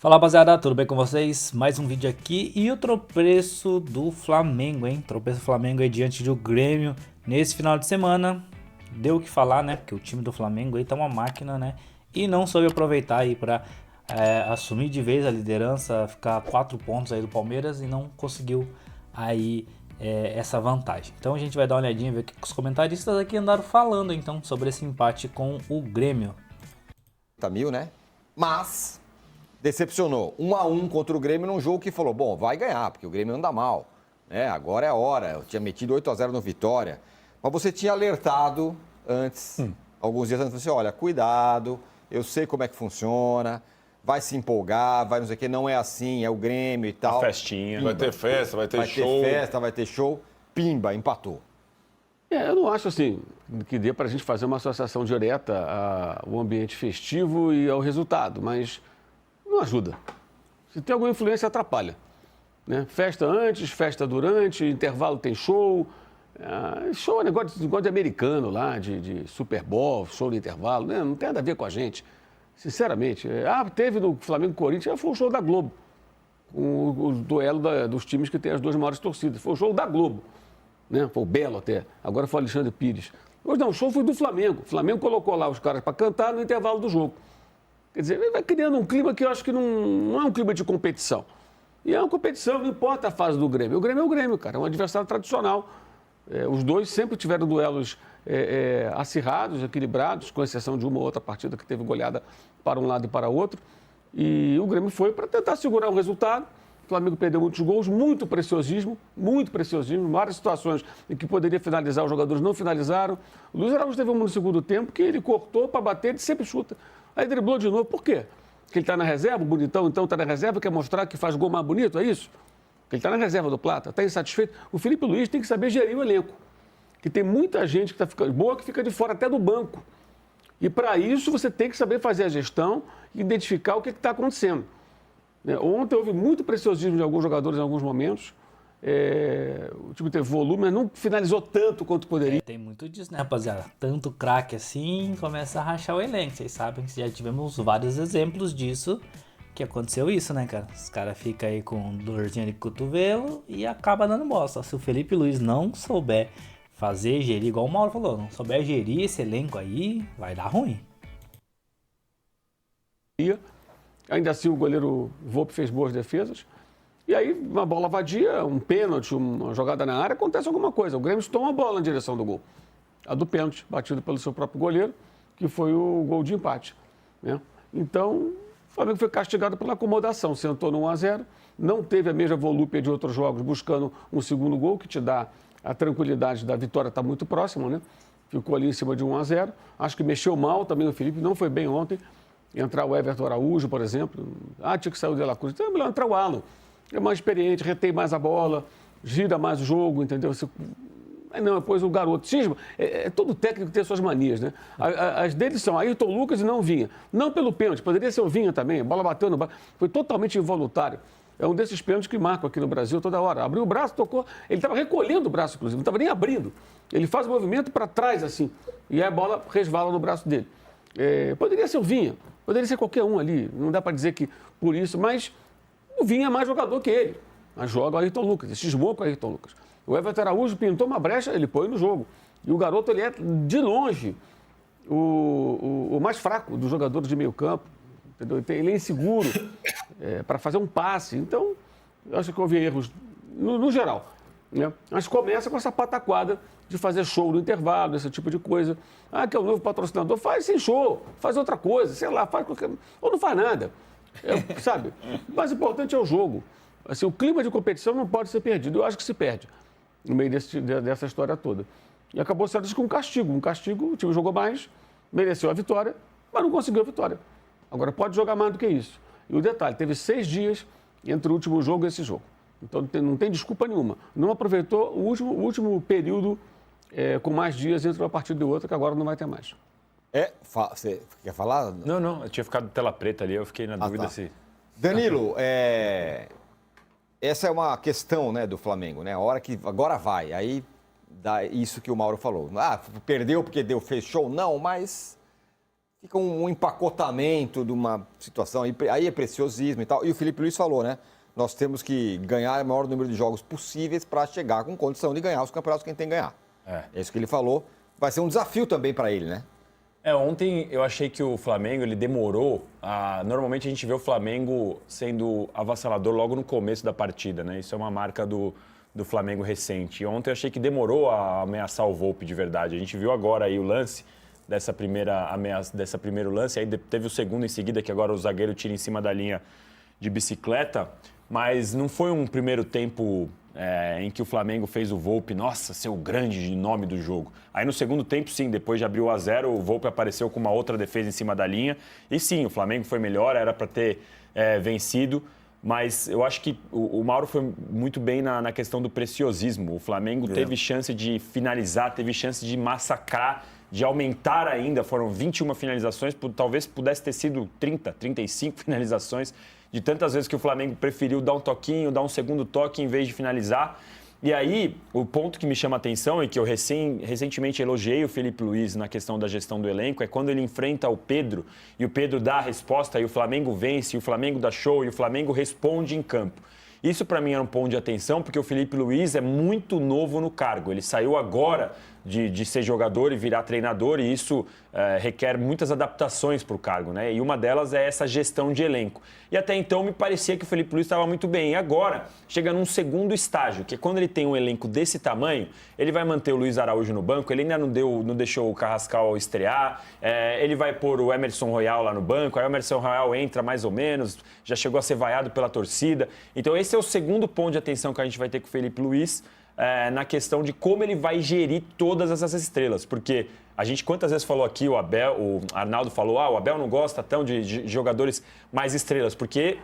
Fala rapaziada, tudo bem com vocês? Mais um vídeo aqui e o tropeço do Flamengo, hein? Tropeço do Flamengo aí diante do Grêmio nesse final de semana. Deu o que falar, né? Porque o time do Flamengo aí tá uma máquina, né? E não soube aproveitar aí pra assumir de vez a liderança, ficar a 4 pontos aí do Palmeiras e não conseguiu aí essa vantagem. Então a gente vai dar uma olhadinha, ver o que os comentaristas aqui andaram falando então sobre esse empate com o Grêmio. Tá mil, né? Mas decepcionou. 1-1 contra o Grêmio num jogo que falou, bom, vai ganhar, porque o Grêmio anda mal. Né? Agora é a hora. Eu tinha metido 8-0 no Vitória. Mas você tinha alertado antes, alguns dias antes, você, olha, cuidado, eu sei como é que funciona, vai se empolgar, vai não sei o que, não é assim, é o Grêmio e tal. A festinha. Pimba. Vai ter festa, vai ter show. Vai ter festa, vai ter show. Pimba, empatou. Eu não acho assim que dê para a gente fazer uma associação direta ao ambiente festivo e ao resultado, mas não ajuda. Se tem alguma influência, atrapalha. Né? Festa antes, festa durante, intervalo tem show. Show é negócio de americano lá, de Super Bowl, show no intervalo. Né? Não tem nada a ver com a gente, sinceramente. Teve no Flamengo e Corinthians, foi o show da Globo. O duelo dos times que tem as duas maiores torcidas. Foi o show da Globo. Né? Foi o Belo até, agora foi o Alexandre Pires. Hoje não, o show foi do Flamengo. O Flamengo colocou lá os caras para cantar no intervalo do jogo. Quer dizer, vai criando um clima que eu acho que não é um clima de competição. E é uma competição, não importa a fase do Grêmio. O Grêmio é o Grêmio, cara, é um adversário tradicional. Os dois sempre tiveram duelos acirrados, equilibrados, com exceção de uma ou outra partida que teve goleada para um lado e para outro. E o Grêmio foi para tentar segurar o resultado. O Flamengo perdeu muitos gols, muito preciosismo, várias situações em que poderia finalizar, os jogadores não finalizaram. O Luiz Araújo teve um no segundo tempo que ele cortou para bater, ele sempre chuta. Aí driblou de novo, por quê? Porque ele está na reserva, o bonitão então está na reserva, quer mostrar que faz gol mais bonito, é isso? Porque ele está na reserva do Plata, está insatisfeito. O Felipe Luiz tem que saber gerir o elenco, que tem muita gente que está ficando boa, que fica de fora até do banco. E para isso você tem que saber fazer a gestão e identificar o que está acontecendo. Ontem houve muito preciosismo de alguns jogadores em alguns momentos. O time teve volume, mas não finalizou tanto quanto poderia. Tem muito disso, né, rapaziada? Tanto craque assim, começa a rachar o elenco. Vocês sabem que já tivemos vários exemplos disso, que aconteceu isso, né, cara? Os caras ficam aí com dorzinha de cotovelo e acaba dando bosta. Se o Felipe Luiz não souber gerir, igual o Mauro falou, não souber gerir esse elenco aí, vai dar ruim. Ainda assim, o goleiro Volpi fez boas defesas. E aí, uma bola vadia, um pênalti, uma jogada na área, acontece alguma coisa. O Grêmio toma a bola na direção do gol. A do pênalti, batido pelo seu próprio goleiro, que foi o gol de empate. Né? Então, o Flamengo foi castigado pela acomodação. Sentou no 1-0, não teve a mesma volúpia de outros jogos, buscando um segundo gol, que te dá a tranquilidade da vitória estar muito próxima, né? Ficou ali em cima de 1-0. Acho que mexeu mal também o Felipe, não foi bem ontem. Entrar o Everton Araújo, por exemplo. Tinha que sair o De La Cruz. Então é melhor entrar o Alan. É mais experiente, retém mais a bola, gira mais o jogo, entendeu? Não, depois o garoto cisma. Todo técnico tem suas manias, né? As deles são Ayrton Lucas e não Vinha. Não pelo pênalti, poderia ser o Vinha também. A bola bateu no braço. Foi totalmente involuntário. É um desses pênaltis que marcam aqui no Brasil toda hora. Abriu o braço, tocou. Ele estava recolhendo o braço, inclusive, não estava nem abrindo. Ele faz o movimento para trás, assim. E aí a bola resvala no braço dele. Poderia ser o Vinha, poderia ser qualquer um ali. Não dá para dizer que por isso, mas o Vinha é mais jogador que ele. Mas joga o Ayrton Lucas, ele cismou com o Ayrton Lucas. O Everton Araújo pintou uma brecha, ele põe no jogo. E o garoto, ele é, de longe, o mais fraco dos jogadores de meio campo. Entendeu? Ele é inseguro para fazer um passe. Então, eu acho que houve erros no geral. Né? Mas começa com essa pataquada de fazer show no intervalo, esse tipo de coisa. Que é o novo patrocinador, faz sem show, faz outra coisa, sei lá, faz qualquer... ou não faz nada. Sabe? O mais importante é o jogo. Assim, o clima de competição não pode ser perdido. Eu acho que se perde no meio dessa história toda. E acabou sendo com um castigo. Um castigo, o time jogou mais, mereceu a vitória, mas não conseguiu a vitória. Agora, pode jogar mais do que isso. E o detalhe, teve 6 dias entre o último jogo e esse jogo. Então, não tem desculpa nenhuma. Não aproveitou o último período com mais dias entre uma partida e outra, que agora não vai ter mais. Você quer falar? Não, eu tinha ficado tela preta ali, eu fiquei na dúvida se... Danilo, essa é uma questão, né, do Flamengo, né? A hora que agora vai, aí dá isso que o Mauro falou. Perdeu porque fez show? Não, mas fica um empacotamento de uma situação, aí é preciosismo e tal. E o Felipe Luiz falou, né? Nós temos que ganhar o maior número de jogos possíveis para chegar com condição de ganhar os campeonatos que a gente tem que ganhar. É isso que ele falou. Vai ser um desafio também para ele, né? Ontem eu achei que o Flamengo, ele demorou Normalmente a gente vê o Flamengo sendo avassalador logo no começo da partida, né? Isso é uma marca do Flamengo recente. E ontem eu achei que demorou a ameaçar o Volpi de verdade. A gente viu agora aí o lance dessa primeira ameaça, dessa primeiro lance, aí teve o segundo em seguida, que agora o zagueiro tira em cima da linha de bicicleta, mas não foi um primeiro tempo em que o Flamengo fez o Volpi, nossa, ser o grande nome do jogo. Aí no segundo tempo, sim, depois de abrir o 1-0, o Volpi apareceu com uma outra defesa em cima da linha. E sim, o Flamengo foi melhor, era para ter vencido. Mas eu acho que o Mauro foi muito bem na questão do preciosismo. O Flamengo teve chance de finalizar, teve chance de massacrar, de aumentar ainda. Foram 21 finalizações, talvez pudesse ter sido 30, 35 finalizações, de tantas vezes que o Flamengo preferiu dar um toquinho, dar um segundo toque em vez de finalizar. E aí, o ponto que me chama a atenção e que eu recentemente elogiei o Felipe Luiz na questão da gestão do elenco é quando ele enfrenta o Pedro e o Pedro dá a resposta e o Flamengo vence, e o Flamengo dá show e o Flamengo responde em campo. Isso para mim era um ponto de atenção porque o Felipe Luiz é muito novo no cargo. Ele saiu agora de ser jogador e virar treinador e isso requer muitas adaptações para o cargo, né? E uma delas é essa gestão de elenco. E até então me parecia que o Felipe Luiz estava muito bem. E agora chega num segundo estágio, que é quando ele tem um elenco desse tamanho, ele vai manter o Luiz Araújo no banco, ele ainda não deixou o Carrascal estrear, ele vai pôr o Emerson Royal lá no banco, aí o Emerson Royal entra mais ou menos, já chegou a ser vaiado pela torcida. Então esse é o segundo ponto de atenção que a gente vai ter com o Felipe Luiz, na questão de como ele vai gerir todas essas estrelas. Porque a gente quantas vezes falou aqui, o Arnaldo falou, o Abel não gosta tão de jogadores mais estrelas, porque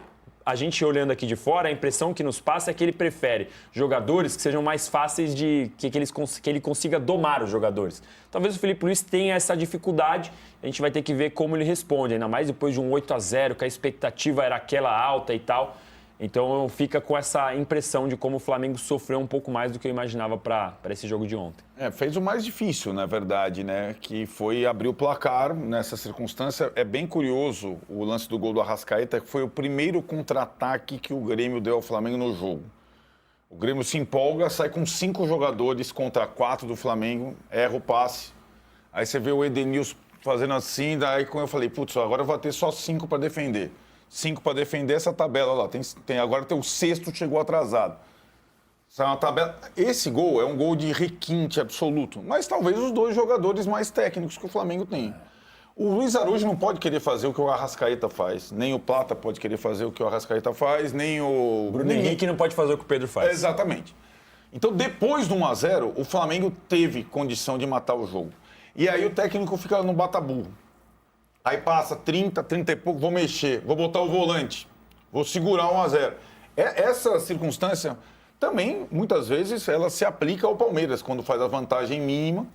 a gente olhando aqui de fora, a impressão que nos passa é que ele prefere jogadores que sejam mais fáceis que ele consiga domar os jogadores. Talvez o Felipe Luiz tenha essa dificuldade, a gente vai ter que ver como ele responde, ainda mais depois de um 8-0, que a expectativa era aquela alta e tal. Então fica com essa impressão de como o Flamengo sofreu um pouco mais do que eu imaginava para esse jogo de ontem. Fez o mais difícil, na verdade, né? Que foi abrir o placar nessa circunstância. É bem curioso o lance do gol do Arrascaeta, que foi o primeiro contra-ataque que o Grêmio deu ao Flamengo no jogo. O Grêmio se empolga, sai com 5 jogadores contra 4 do Flamengo, erra o passe. Aí você vê o Edenilson fazendo assim, daí quando eu falei, putz, agora eu vou ter só 5 para defender. 5 para defender essa tabela lá. Agora tem o sexto, chegou atrasado. Essa é uma tabela. Esse gol é um gol de requinte absoluto, mas talvez os 2 jogadores mais técnicos que o Flamengo tem. O Luiz Araújo não pode querer fazer o que o Arrascaeta faz, nem o Plata pode querer fazer o que o Arrascaeta faz, nem o Bruno Henrique não pode fazer o que o Pedro faz. Exatamente. Então, depois do 1-0, o Flamengo teve condição de matar o jogo. E aí o técnico fica no bata-burro. Aí passa 30 e pouco, vou mexer, vou botar o volante, vou segurar 1-0. Essa circunstância também, muitas vezes, ela se aplica ao Palmeiras, quando faz a vantagem mínima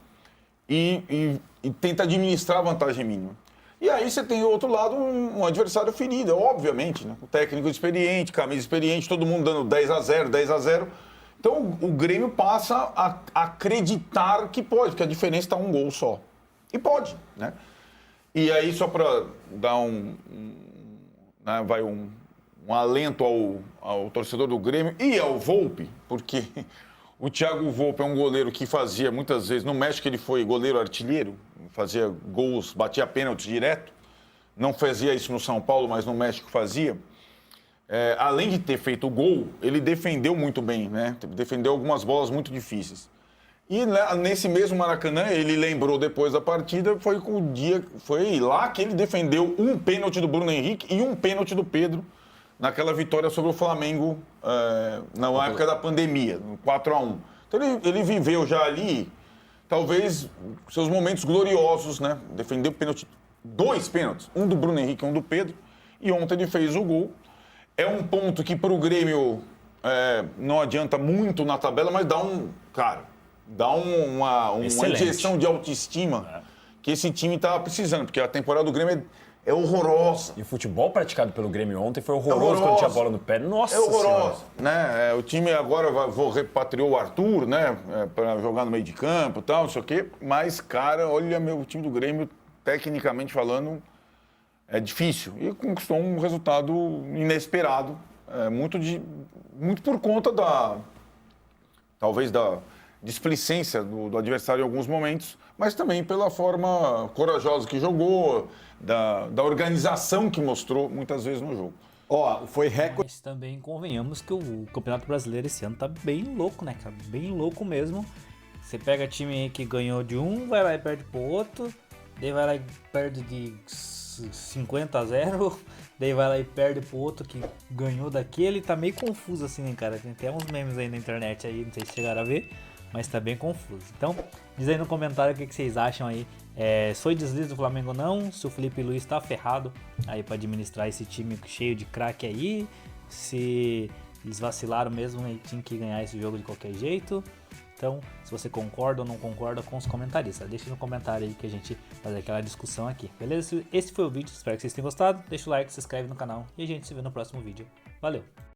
e tenta administrar a vantagem mínima. E aí você tem, do outro lado, um adversário ferido, obviamente, né? O técnico experiente, camisa experiente, todo mundo dando 10-0. Então o Grêmio passa a acreditar que pode, porque a diferença está um gol só. E pode, né? E aí, só para dar um alento ao torcedor do Grêmio e ao Volpi, porque o Thiago Volpi é um goleiro que fazia muitas vezes, no México ele foi goleiro artilheiro, fazia gols, batia pênalti direto, não fazia isso no São Paulo, mas no México fazia. Além de ter feito o gol, ele defendeu muito bem, né? Defendeu algumas bolas muito difíceis. E nesse mesmo Maracanã, ele lembrou depois da partida, foi lá que ele defendeu um pênalti do Bruno Henrique e um pênalti do Pedro naquela vitória sobre o Flamengo na época da pandemia, 4-1. Então ele viveu já ali, talvez, seus momentos gloriosos, né? Defendeu pênalti, 2 pênaltis, um do Bruno Henrique e um do Pedro, e ontem ele fez o gol. É um ponto que para o Grêmio não adianta muito na tabela, mas dá uma injeção de autoestima que esse time estava precisando, porque a temporada do Grêmio é horrorosa. E o futebol praticado pelo Grêmio ontem foi horroroso quando tinha a bola no pé. Nossa horroroso, né? O time agora repatriou o Arthur, né? Para jogar no meio de campo e tal, não sei o quê. Mas, cara, olha, o time do Grêmio tecnicamente falando, é difícil. E conquistou um resultado inesperado, muito por conta talvez da displicência do adversário em alguns momentos, mas também pela forma corajosa que jogou, da organização que mostrou muitas vezes no jogo. Ó, foi recorde. Mas também convenhamos que o Campeonato Brasileiro esse ano tá bem louco, né, cara? Bem louco mesmo. Você pega time que ganhou de um, vai lá e perde pro outro, daí vai lá e perde de 50-0, daí vai lá e perde pro outro que ganhou daquele. Tá meio confuso assim, né, cara? Tem até uns memes aí na internet aí, não sei se chegaram a ver, mas tá bem confuso. Então, diz aí no comentário o que vocês acham aí. Foi deslize do Flamengo ou não? Se o Felipe Luiz tá ferrado aí pra administrar esse time cheio de craque aí, se eles vacilaram mesmo e tinham que ganhar esse jogo de qualquer jeito. Então, se você concorda ou não concorda com os comentaristas, deixa no comentário aí que a gente faz aquela discussão aqui, beleza? Esse foi o vídeo, espero que vocês tenham gostado. Deixa o like, se inscreve no canal e a gente se vê no próximo vídeo. Valeu!